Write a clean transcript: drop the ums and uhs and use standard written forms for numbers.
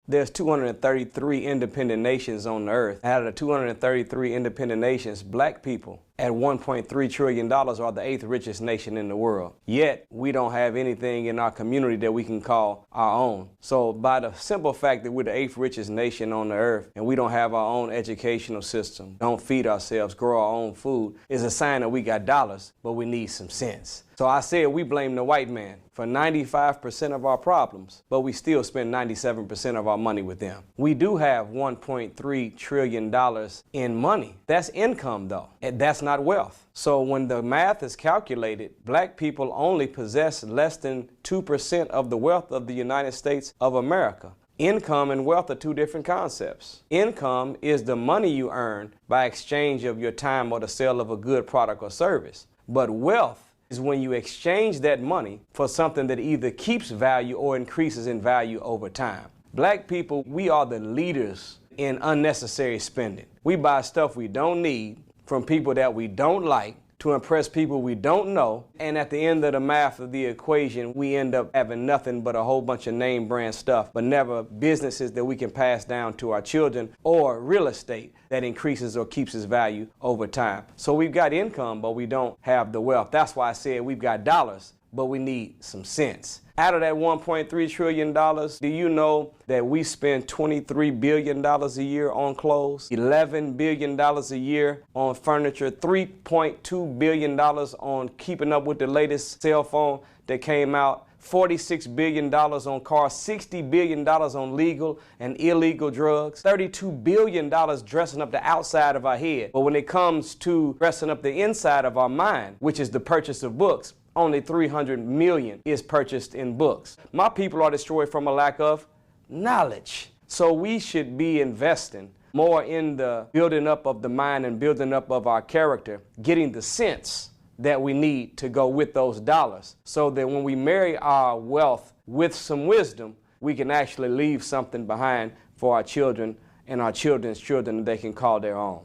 There's 233 independent nations on the earth. Out of the 233 independent nations, black people at $1.3 trillion are the 8th richest nation in the world. Yet, we don't have anything in our community that we can call our own. So by the simple fact that we're the 8th richest nation on the earth and we don't have our own educational system, don't feed ourselves, grow our own food, is a sign that we got dollars, but we need some sense. So I said we blame the white man for 95% of our problems, but we still spend 97% of our money with them. We do have $1.3 trillion in money. That's income though, and that's not wealth. So when the math is calculated, black people only possess less than 2% of the wealth of the United States of America. Income and wealth are two different concepts. Income is the money you earn by exchange of your time or the sale of a good product or service. But wealth is when you exchange that money for something that either keeps value or increases in value over time. Black people, we are the leaders in unnecessary spending. We buy stuff we don't need from people that we don't like to impress people we don't know, and at the end of the math of the equation, we end up having nothing but a whole bunch of name brand stuff, but never businesses that we can pass down to our children or real estate that increases or keeps its value over time. So we've got income, but we don't have the wealth. That's why I said we've got dollars, but we need some sense. Out of that $1.3 trillion, do you know that we spend $23 billion a year on clothes, $11 billion a year on furniture, $3.2 billion on keeping up with the latest cell phone that came out, $46 billion on cars, $60 billion on legal and illegal drugs, $32 billion dressing up the outside of our head. But when it comes to dressing up the inside of our mind, which is the purchase of books, only $300 million is purchased in books. My people are destroyed from a lack of knowledge. So we should be investing more in the building up of the mind and building up of our character, getting the sense that we need to go with those dollars so that when we marry our wealth with some wisdom, we can actually leave something behind for our children and our children's children that they can call their own.